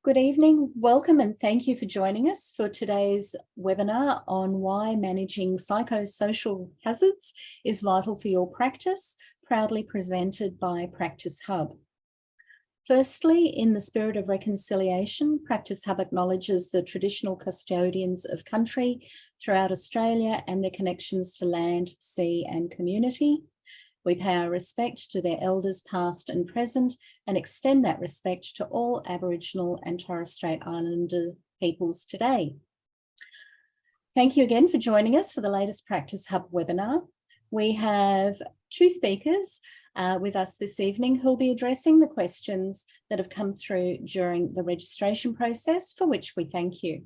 Good evening, welcome and thank you for joining us for today's webinar on why managing psychosocial hazards is vital for your practice, proudly presented by PracticeHub. Firstly, in the spirit of reconciliation, PracticeHub acknowledges the traditional custodians of country throughout Australia and their connections to land, sea and community. We pay our respect to their elders past and present and extend that respect to all Aboriginal and Torres Strait Islander peoples today. Thank you again for joining us for the latest PracticeHub webinar. We have two speakers with us this evening who'll be addressing the questions that have come through during the registration process, for which we thank you.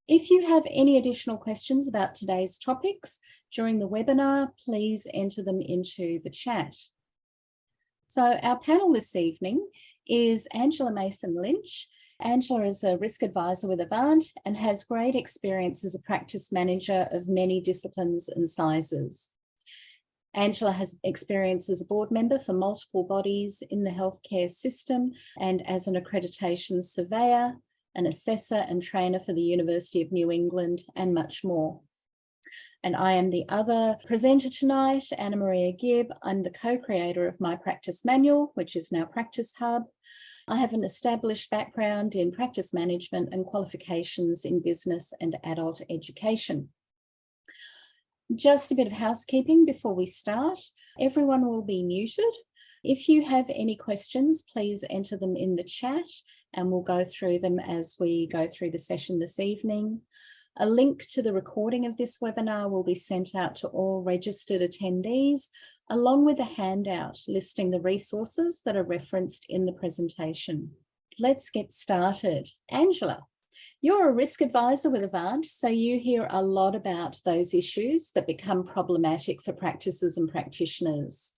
If you have any additional questions about today's topics during the webinar, please enter them into the chat. So our panel this evening is Angela Mason-Lynch. Angela is a risk advisor with Avant and has great experience as a practice manager of many disciplines and sizes. Angela has experience as a board member for multiple bodies in the healthcare system and as an accreditation surveyor, an assessor and trainer for the University of New England, and much more. And I am the other presenter tonight, Anna-Maria Gibb. I'm the co-creator of my practice manual, which is now PracticeHub. I have an established background in practice management and qualifications in business and adult education. Just a bit of housekeeping before we start. Everyone will be muted. If you have any questions, please enter them in the chat and we'll go through them as we go through the session this evening. A link to the recording of this webinar will be sent out to all registered attendees, along with a handout listing the resources that are referenced in the presentation. Let's get started. Angela, you're a risk advisor with Avant, so you hear a lot about those issues that become problematic for practices and practitioners.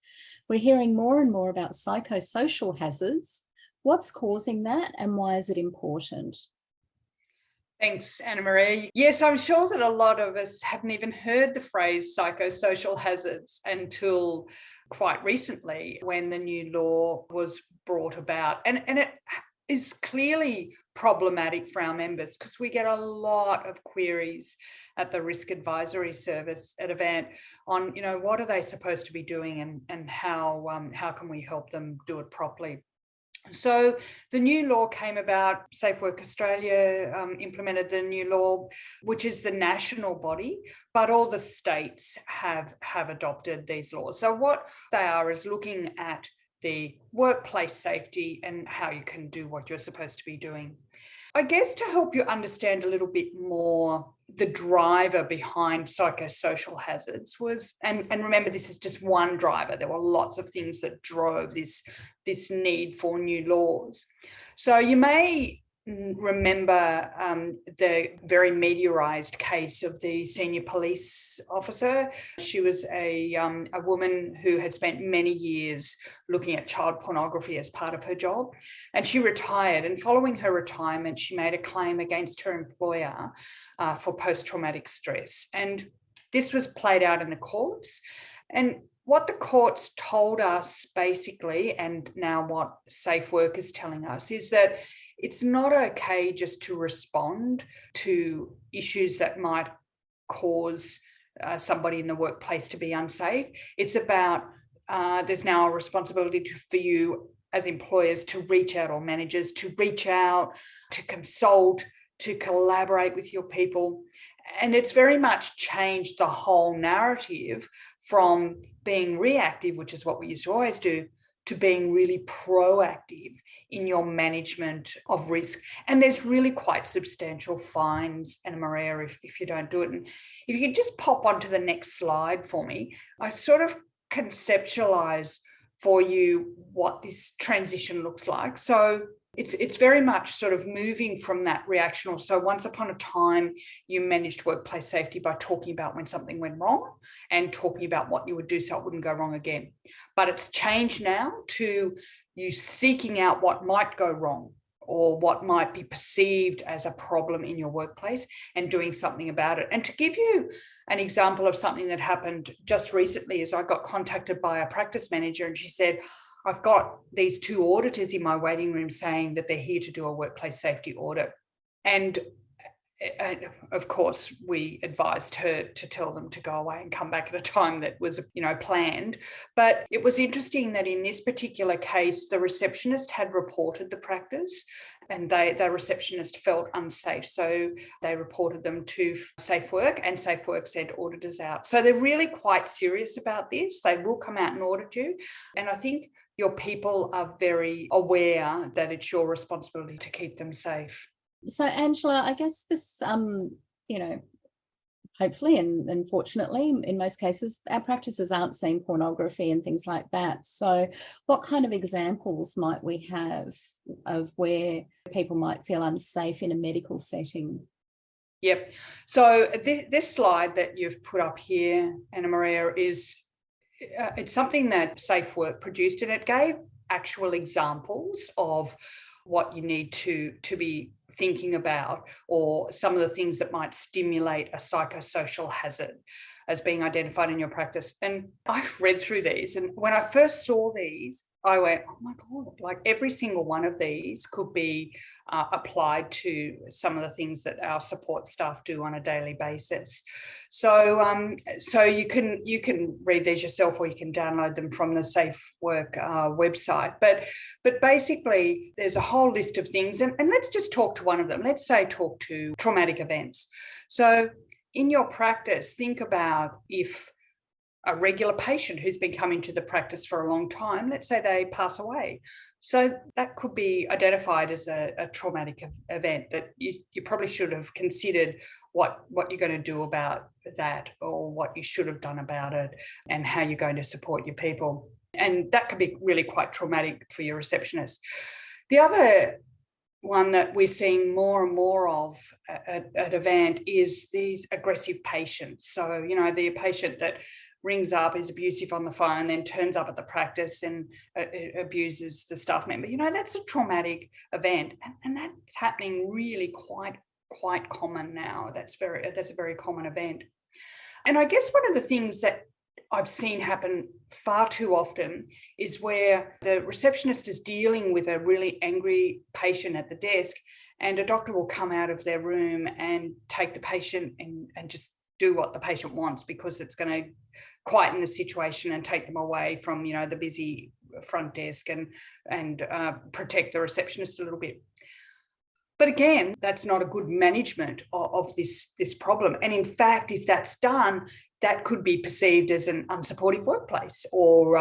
We're hearing more and more about psychosocial hazards. What's causing that and why is it important? Thanks, Anna-Maria. Yes, I'm sure that a lot of us haven't even heard the phrase psychosocial hazards until quite recently when the new law was brought about. And it is clearly problematic for our members because we get a lot of queries at the risk advisory service at Avant on, what are they supposed to be doing and how can we help them do it properly. So the new law came about. Safe Work Australia implemented the new law, which is the national body, but all the states have adopted these laws. So what they are is looking at the workplace safety and how you can do what you're supposed to be doing. I guess to help you understand a little bit more the driver behind psychosocial hazards was, and remember this is just one driver, there were lots of things that drove this need for new laws. So you may remember the very mediarised case of the senior police officer. She was a woman who had spent many years looking at child pornography as part of her job, and she retired. And following her retirement, she made a claim against her employer for post-traumatic stress. And this was played out in the courts. And what the courts told us basically, and now what Safe Work is telling us, is that it's not okay just to respond to issues that might cause somebody in the workplace to be unsafe. It's about, there's now a responsibility for you as employers to reach out, or managers to reach out, to consult, to collaborate with your people. And it's very much changed the whole narrative from being reactive, which is what we used to always do, to being really proactive in your management of risk. And there's really quite substantial fines, Anna-Maria, if you don't do it. And if you could just pop onto the next slide for me, I sort of conceptualize for you what this transition looks like. So it's very much sort of moving from that reactional. So once upon a time, you managed workplace safety by talking about when something went wrong and talking about what you would do so it wouldn't go wrong again. But it's changed now to you seeking out what might go wrong or what might be perceived as a problem in your workplace and doing something about it. And to give you an example of something that happened just recently is I got contacted by a practice manager and she said, I've got these 2 auditors in my waiting room saying that they're here to do a workplace safety audit. And of course, we advised her to tell them to go away and come back at a time that was, planned. But it was interesting that in this particular case, the receptionist had reported the practice, and the receptionist felt unsafe. So they reported them to Safe Work, and Safe Work sent auditors out. So they're really quite serious about this. They will come out and audit you. And I think your people are very aware that it's your responsibility to keep them safe. So, Angela, I guess this, hopefully and fortunately, in most cases, our practices aren't seeing pornography and things like that. So what kind of examples might we have of where people might feel unsafe in a medical setting? Yep. So this slide that you've put up here, Anna Maria, is it's something that Safe Work produced, and it gave actual examples of what you need to be thinking about, or some of the things that might stimulate a psychosocial hazard as being identified in your practice. And I've read through these, and when I first saw these, I went, oh my God, like every single one of these could be applied to some of the things that our support staff do on a daily basis. So you can read these yourself, or you can download them from the Safe Work website. But basically, there's a whole list of things, and let's just talk to one of them. Let's say talk to traumatic events. So in your practice, think about if a regular patient who's been coming to the practice for a long time, let's say they pass away. So that could be identified as a traumatic event that you probably should have considered what you're going to do about that, or what you should have done about it, and how you're going to support your people. And that could be really quite traumatic for your receptionist. The other one that we're seeing more and more of at Avant is these aggressive patients. So, the patient that rings up, is abusive on the phone, then turns up at the practice and abuses the staff member. That's a traumatic event, and that's happening really quite common now. That's a very common event. And I guess one of the things that I've seen happen far too often is where the receptionist is dealing with a really angry patient at the desk, and a doctor will come out of their room and take the patient and just do what the patient wants, because it's going to quieten the situation and take them away from, the busy front desk and protect the receptionist a little bit. But again, that's not a good management of this problem. And in fact, if that's done, that could be perceived as an unsupportive workplace, or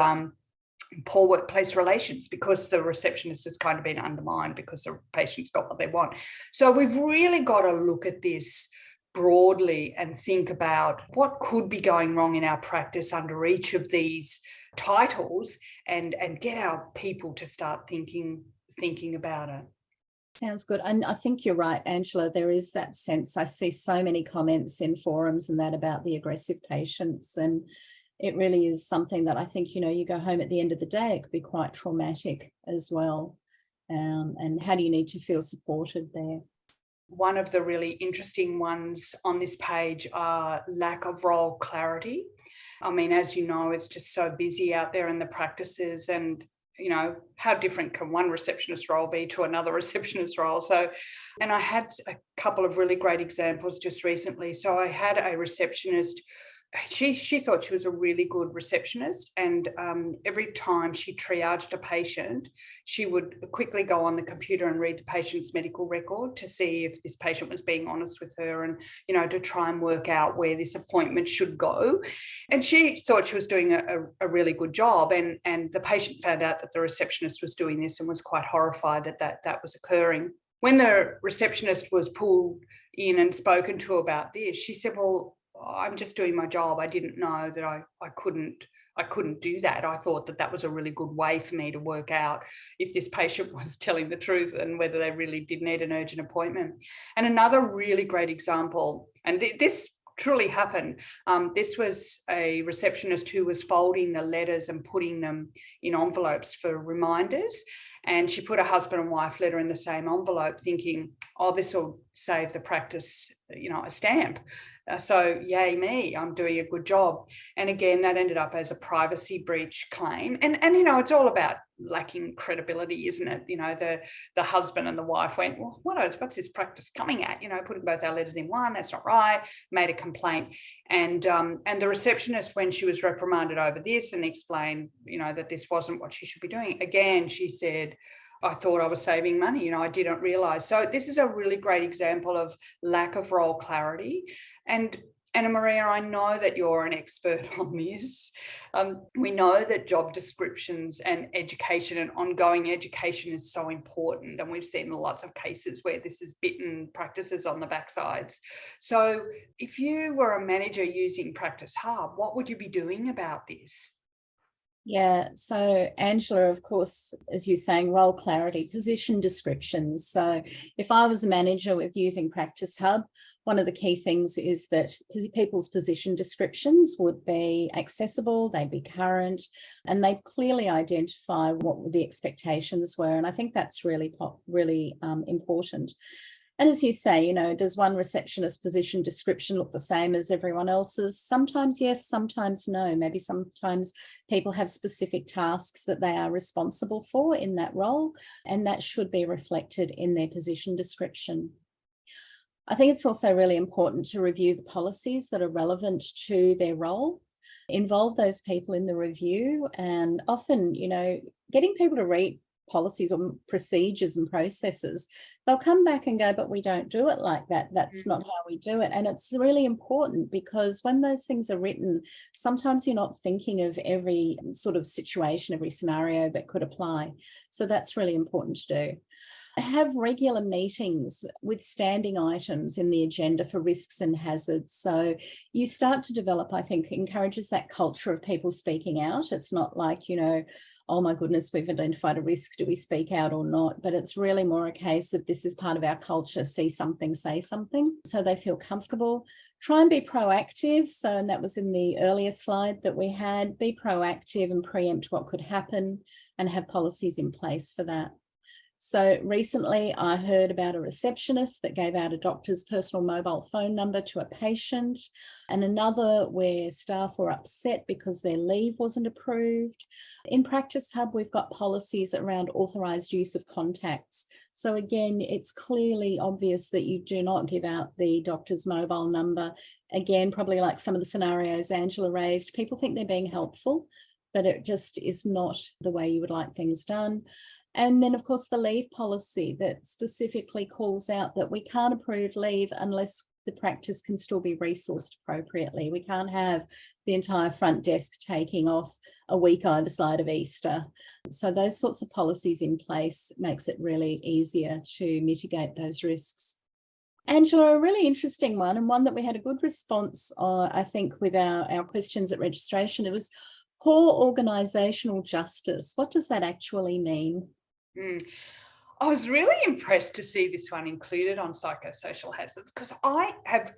poor workplace relations, because the receptionist has kind of been undermined because the patient's got what they want. So we've really got to look at this broadly and think about what could be going wrong in our practice under each of these titles, and get our people to start thinking about it. Sounds good. And I think you're right, Angela. There is that sense. I see so many comments in forums and that about the aggressive patients. And it really is something that I think, you go home at the end of the day, it could be quite traumatic as well. And how do you need to feel supported there? One of the really interesting ones on this page are lack of role clarity. I mean, as you know, it's just so busy out there in the practices, and how different can one receptionist role be to another receptionist role? So, and I had a couple of really great examples just recently. So I had a receptionist. She thought she was a really good receptionist, and every time she triaged a patient, she would quickly go on the computer and read the patient's medical record to see if this patient was being honest with her, and to try and work out where this appointment should go. And she thought she was doing a really good job, and the patient found out that the receptionist was doing this and was quite horrified that was occurring. When the receptionist was pulled in and spoken to about this, she said, well, I'm just doing my job. I didn't know that I couldn't do that. I thought that was a really good way for me to work out if this patient was telling the truth and whether they really did need an urgent appointment. And another really great example, and this truly happened. This was a receptionist who was folding the letters and putting them in envelopes for reminders. And she put a husband and wife letter in the same envelope, thinking, oh, this will save the practice, a stamp. So yay me, I'm doing a good job. And again, that ended up as a privacy breach claim. And it's all about lacking credibility, isn't it? The husband and the wife went, well, what's this practice coming at? Putting both our letters in one, that's not right, made a complaint. And the receptionist, when she was reprimanded over this and explained, that this wasn't what she should be doing, again, she said, I thought I was saving money, I didn't realize. So this is a really great example of lack of role clarity. And Anna Maria, I know that you're an expert on this. We know that job descriptions and education and ongoing education is so important. And we've seen lots of cases where this has bitten practices on the backsides. So if you were a manager using PracticeHub, what would you be doing about this? Yeah, so Angela, of course, as you're saying, role clarity, position descriptions. So if I was a manager with using PracticeHub, one of the key things is that people's position descriptions would be accessible, they'd be current, and they clearly identify what the expectations were. And I think that's really important. And as you say, does one receptionist position description look the same as everyone else's? Sometimes yes, sometimes no. Maybe sometimes people have specific tasks that they are responsible for in that role, and that should be reflected in their position description. I think it's also really important to review the policies that are relevant to their role. Involve those people in the review, and often, getting people to read policies or procedures and processes, they'll come back and go, but we don't do it like that. That's not how we do it. And it's really important, because when those things are written, sometimes you're not thinking of every sort of situation, every scenario that could apply. So that's really important to do. Have regular meetings with standing items in the agenda for risks and hazards. So you start to develop, I think, encourages that culture of people speaking out. It's not like, oh my goodness, we've identified a risk, do we speak out or not? But it's really more a case of this is part of our culture, see something, say something. So they feel comfortable. Try and be proactive. So, and that was in the earlier slide that we had, be proactive and preempt what could happen and have policies in place for that. So recently I heard about a receptionist that gave out a doctor's personal mobile phone number to a patient, and another where staff were upset because their leave wasn't approved. In PracticeHub, we've got policies around authorised use of contacts. So again, it's clearly obvious that you do not give out the doctor's mobile number. Again, probably like some of the scenarios Angela raised, people think they're being helpful, but it just is not the way you would like things done. And then, of course, the leave policy that specifically calls out that we can't approve leave unless the practice can still be resourced appropriately. We can't have the entire front desk taking off a week either side of Easter. So those sorts of policies in place makes it really easier to mitigate those risks. Angela, a really interesting one, and one that we had a good response on, I think, with our questions at registration. It was poor organisational justice. What does that actually mean? I was really impressed to see this one included on psychosocial hazards, because I have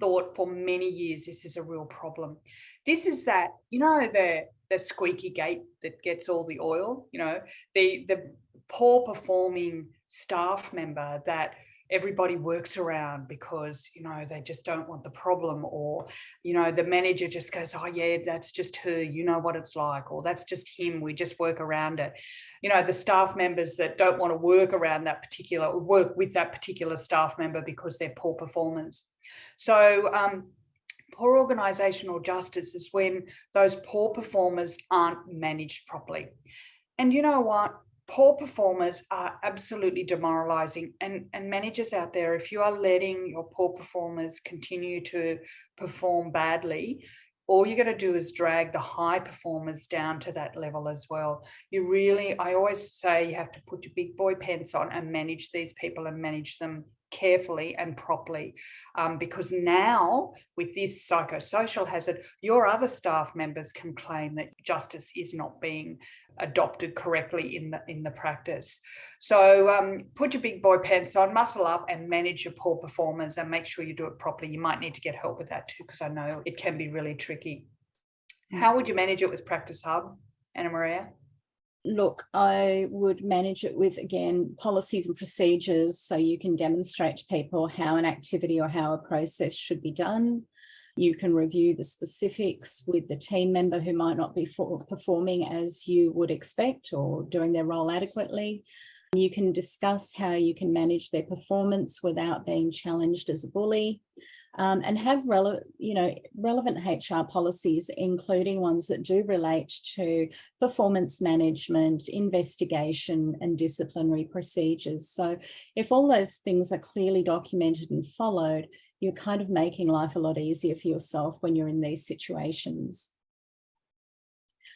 thought for many years this is a real problem. This is that, the squeaky gate that gets all the oil, the poor performing staff member that everybody works around because, they just don't want the problem, or, the manager just goes, oh yeah, that's just her, what it's like, or that's just him, we just work around it. The staff members that don't want to work with that particular staff member because they're poor performers. So poor organisational justice is when those poor performers aren't managed properly. And you know what? Poor performers are absolutely demoralising, and managers out there, if you are letting your poor performers continue to perform badly, all you're going to do is drag the high performers down to that level as well. I always say you have to put your big boy pants on and manage these people, and manage them carefully and properly, because now with this psychosocial hazard, your other staff members can claim that justice is not being adopted correctly in the practice. So put your big boy pants on, muscle up, and manage your poor performers, and make sure you do it properly. You might need to get help with that too, because I know it can be really tricky. How would you manage it with PracticeHub, Anna Maria? Look, I would manage it with, again, policies and procedures, so you can demonstrate to people how an activity or how a process should be done. You can review the specifics with the team member who might not be performing as you would expect or doing their role adequately. You can discuss how you can manage their performance without being challenged as a bully, and have relevant HR policies, including ones that do relate to performance management, investigation, and disciplinary procedures. So if all those things are clearly documented and followed, you're kind of making life a lot easier for yourself when you're in these situations.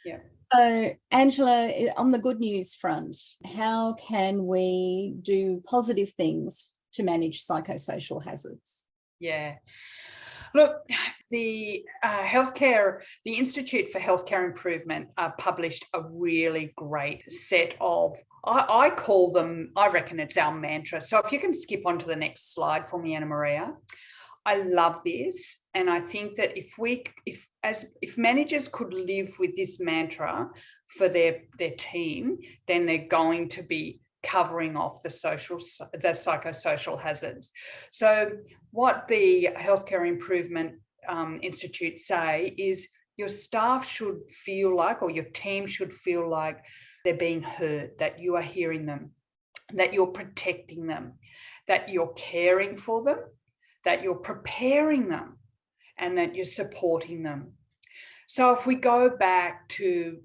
Yeah. So, Angela, on the good news front, how can we do positive things to manage psychosocial hazards? Yeah. Look, the Institute for Healthcare Improvement published a really great set of, I call them, I reckon it's our mantra. So if you can skip on to the next slide for me, Anna Maria. I love this. And I think that if managers could live with this mantra for their team, then they're going to be covering off the psychosocial hazards. So what the Healthcare Improvement Institute say is your staff should feel like, or your team should feel like, they're being heard, that you are hearing them, that you're protecting them, that you're caring for them, that you're preparing them, and that you're supporting them. So if we go back to,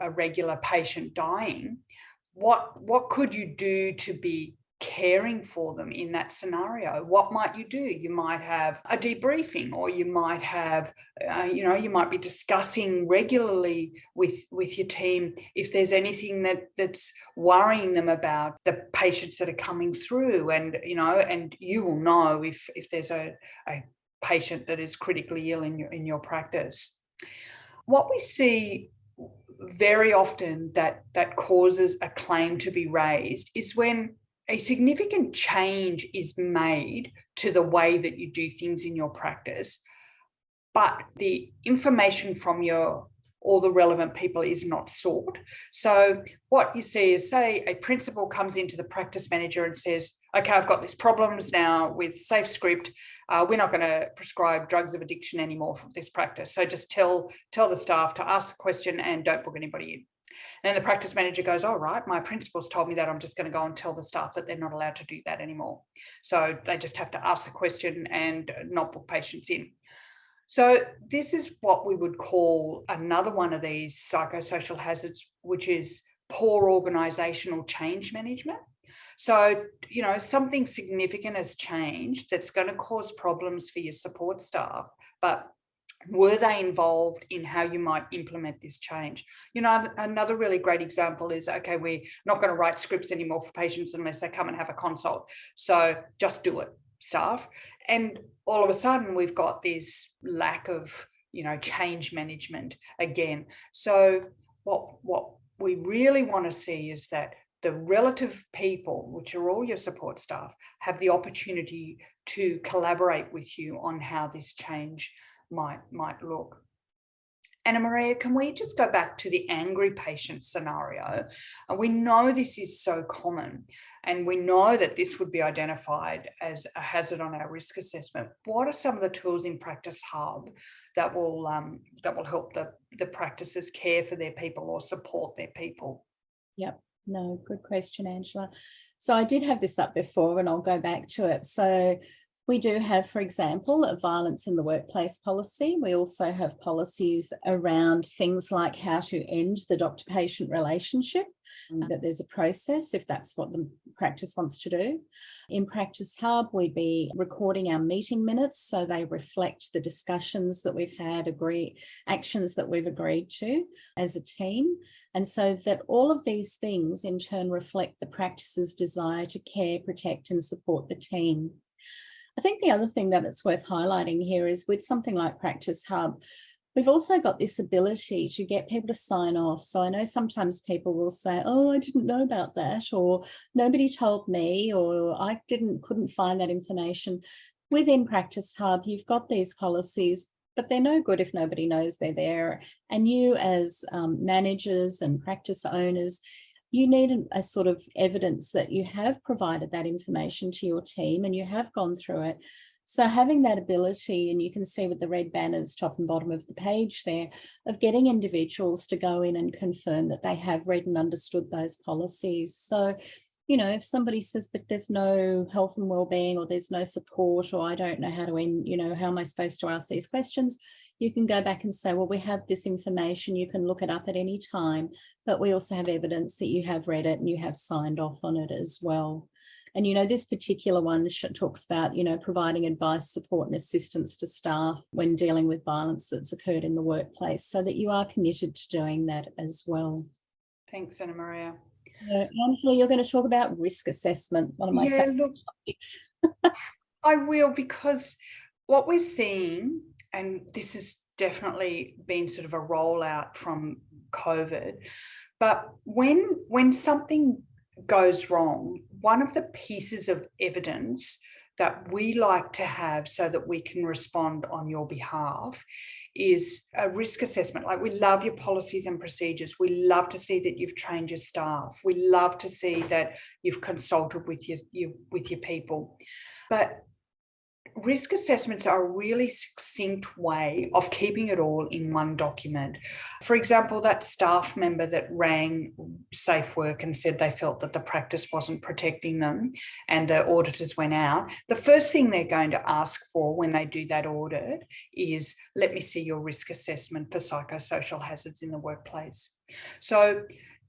a regular patient dying, what could you do to be caring for them in that scenario? What might you do? You might have a debriefing, or you might have, you might be discussing regularly with your team if there's anything that's worrying them about the patients that are coming through, and you will know if there's a patient that is critically ill in your practice. What we see very often that causes a claim to be raised is when a significant change is made to the way that you do things in your practice, but the information from all the relevant people is not sought. So what you see is, say, a principal comes into the practice manager and says, okay, I've got these problems now with SafeScript. We're not going to prescribe drugs of addiction anymore for this practice. So just tell the staff to ask a question and don't book anybody in. And then the practice manager goes, all right, my principal's told me that, I'm just going to go and tell the staff that they're not allowed to do that anymore. So they just have to ask the question and not book patients in. So this is what we would call another one of these psychosocial hazards, which is poor organisational change management. So, something significant has changed that's going to cause problems for your support staff, but were they involved in how you might implement this change? Another really great example is, okay, we're not going to write scripts anymore for patients unless they come and have a consult. So just do it, staff. And all of a sudden we've got this lack of, change management again. So what we really want to see is that the relative people, which are all your support staff, have the opportunity to collaborate with you on how this change might look. Anna Maria, can we just go back to the angry patient scenario? We know this is so common, and we know that this would be identified as a hazard on our risk assessment. What are some of the tools in PracticeHub that will help the practices care for their people or support their people? Yep. No, good question, Angela. So I did have this up before, and I'll go back to it. So we do have, for example, a violence in the workplace policy. We also have policies around things like how to end the doctor-patient relationship, that there's a process if that's what the practice wants to do. In PracticeHub, we'd be recording our meeting minutes so they reflect the discussions that we've had, actions that we've agreed to as a team. And so that all of these things in turn reflect the practice's desire to care, protect and support the team. I think the other thing that it's worth highlighting here is with something like PracticeHub, we've also got this ability to get people to sign off. So I know sometimes people will say, oh, I didn't know about that, or nobody told me, or I couldn't find that information. Within PracticeHub, you've got these policies, but they're no good if nobody knows they're there. And you as managers and practice owners, you need a sort of evidence that you have provided that information to your team and you have gone through it. So having that ability, and you can see with the red banners top and bottom of the page there, of getting individuals to go in and confirm that they have read and understood those policies. So, you know, if somebody says, but there's no health and wellbeing, or there's no support, or I don't know how to, how am I supposed to ask these questions? You can go back and say, well, we have this information, you can look it up at any time, but we also have evidence that you have read it and you have signed off on it as well. And, you know, this particular one talks about, you know, providing advice, support and assistance to staff when dealing with violence that's occurred in the workplace, so that you are committed to doing that as well. Thanks, Anna Maria. Angela, you're going to talk about risk assessment, one of my favorite topics. I will, because what we're seeing, and this has definitely been sort of a rollout from COVID, but when something goes wrong, one of the pieces of evidence that we like to have so that we can respond on your behalf is a risk assessment. Like, we love your policies and procedures. We love to see that you've trained your staff. We love to see that you've consulted with your people. But risk assessments are a really succinct way of keeping it all in one document. For example, that staff member that rang Safe Work and said they felt that the practice wasn't protecting them, and the auditors went out, the first thing they're going to ask for when they do that audit is, let me see your risk assessment for psychosocial hazards in the workplace. So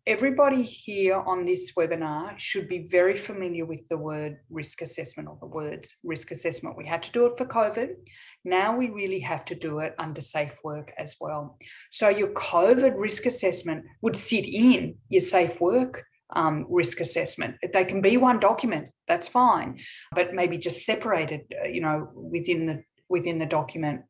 everybody here on this webinar should be very familiar with the word risk assessment, or the words risk assessment. We had to do it for COVID. Now we really have to do it under Safe Work as well. So your COVID risk assessment would sit in your Safe Work risk assessment. They can be one document, that's fine, but maybe just separated, within the document.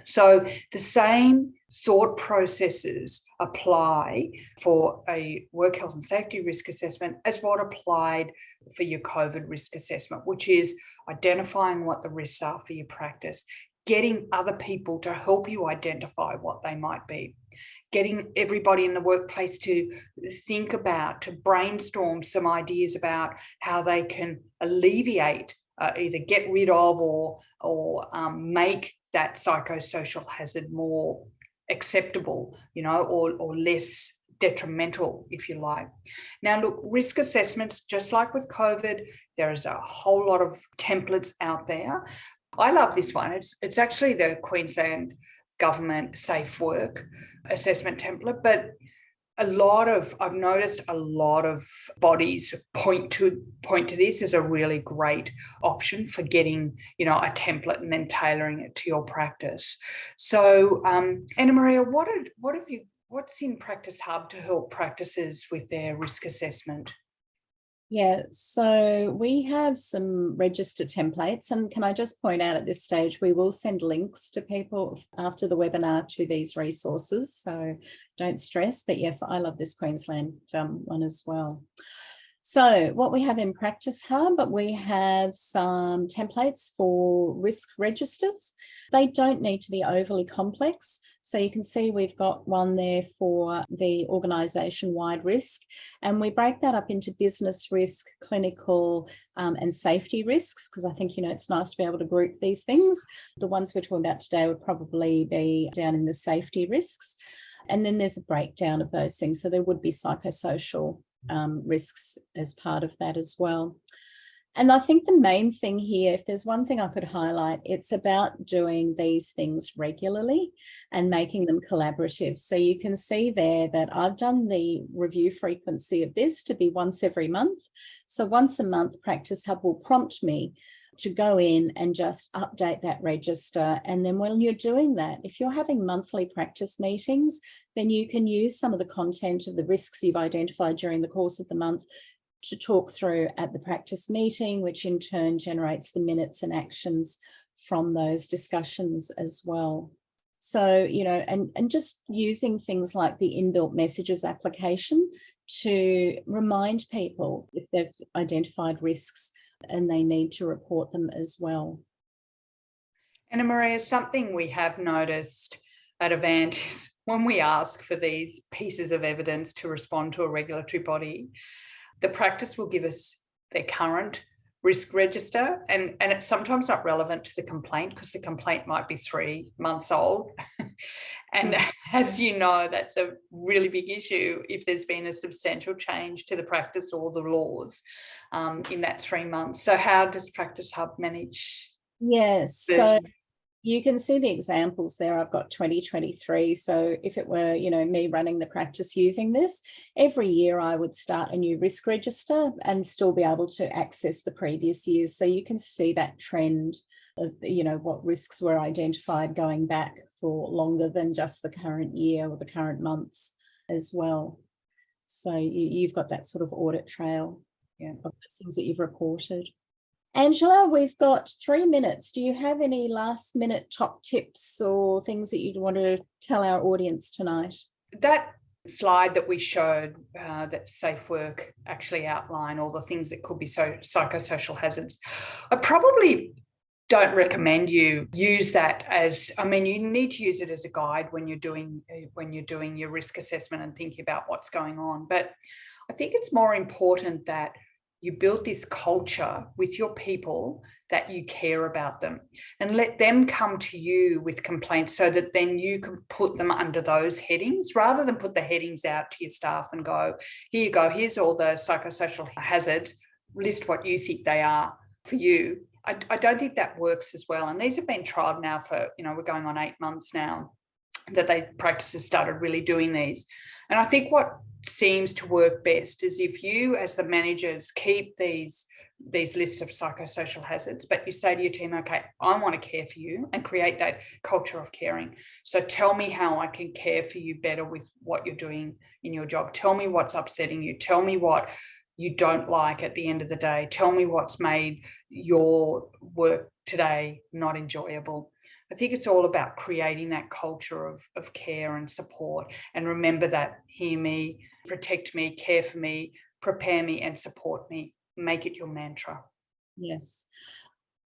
So the same thought processes apply for a work health and safety risk assessment as what applied for your COVID risk assessment, which is identifying what the risks are for your practice, getting other people to help you identify what they might be, getting everybody in the workplace to think about, to brainstorm some ideas about how they can alleviate, either get rid of or make that psychosocial hazard more acceptable, or less detrimental, if you like. Now, look, risk assessments, just like with COVID, there is a whole lot of templates out there. I love this one. It's actually the Queensland Government Safe Work assessment template, but I've noticed a lot of bodies point to this as a really great option for getting, a template and then tailoring it to your practice. So, Anna Maria, what's in PracticeHub to help practices with their risk assessment? Yeah, so we have some register templates, and can I just point out at this stage, we will send links to people after the webinar to these resources, so don't stress. But yes, I love this Queensland one as well. So what we have in PracticeHub, we have some templates for risk registers. They don't need to be overly complex. So you can see we've got one there for the organisation-wide risk, and we break that up into business risk, clinical and safety risks, because I think, it's nice to be able to group these things. The ones we're talking about today would probably be down in the safety risks. And then there's a breakdown of those things. So there would be psychosocial risks as part of that as well. And I think the main thing here, if there's one thing I could highlight, it's about doing these things regularly and making them collaborative. So you can see there that I've done the review frequency of this to be once every month. So once a month, PracticeHub will prompt me to go in and just update that register. And then when you're doing that, if you're having monthly practice meetings, then you can use some of the content of the risks you've identified during the course of the month to talk through at the practice meeting, which in turn generates the minutes and actions from those discussions as well. So, and just using things like the inbuilt messages application to remind people if they've identified risks and they need to report them as well. Anna Maria, something we have noticed at Avant is when we ask for these pieces of evidence to respond to a regulatory body, the practice will give us their current risk register, and it's sometimes not relevant to the complaint because the complaint might be 3 months old. And as you know, that's a really big issue if there's been a substantial change to the practice or the laws in that 3 months. So how does PracticeHub manage? Yes, so you can see the examples there. I've got 2023. So if it were, me running the practice using this, every year I would start a new risk register and still be able to access the previous years. So you can see that trend of, what risks were identified going back for longer than just the current year or the current months as well. So you've got that sort of audit trail of the things that you've reported. Angela, we've got 3 minutes. Do you have any last minute top tips or things that you'd want to tell our audience tonight? That slide that we showed, that Safe Work actually outline all the things that could be psychosocial hazards. I probably don't recommend you use that as, you need to use it as a guide when you're doing your risk assessment and thinking about what's going on. But I think it's more important that you build this culture with your people that you care about them and let them come to you with complaints so that then you can put them under those headings rather than put the headings out to your staff and go, here you go, here's all the psychosocial hazards, list what you think they are for you. I don't think that works as well. And these have been trialled now for, we're going on 8 months now that practices started really doing these. And I think what seems to work best is if you as the managers keep these lists of psychosocial hazards, but you say to your team, okay, I want to care for you, and create that culture of caring. So tell me how I can care for you better with what you're doing in your job. Tell me what's upsetting you. Tell me what you don't like at the end of the day. Tell me what's made your work today not enjoyable. I think it's all about creating that culture of care and support. And remember that: hear me, protect me, care for me, prepare me, and support me. Make it your mantra. Yes.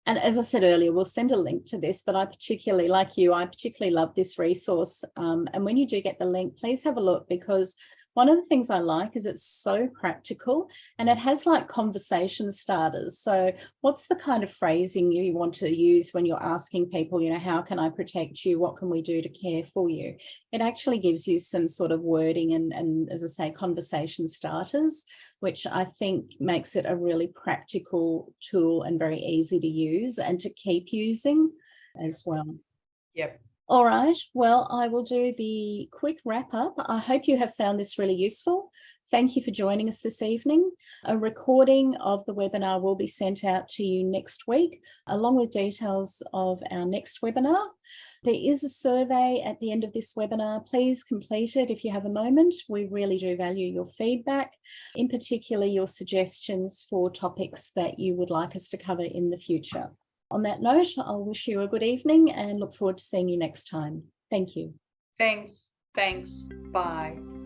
And as I said earlier, we'll send a link to this, but I particularly love this resource. And when you do get the link, please have a look, because one of the things I like is it's so practical and it has like conversation starters. So what's the kind of phrasing you want to use when you're asking people, how can I protect you? What can we do to care for you? It actually gives you some sort of wording and as I say, conversation starters, which I think makes it a really practical tool and very easy to use and to keep using as well. Yep. All right, well, I will do the quick wrap up. I hope you have found this really useful. Thank you for joining us this evening. A recording of the webinar will be sent out to you next week, along with details of our next webinar. There is a survey at the end of this webinar. Please complete it if you have a moment. We really do value your feedback, in particular your suggestions for topics that you would like us to cover in the future. On that note, I'll wish you a good evening and look forward to seeing you next time. Thank you. Thanks. Bye.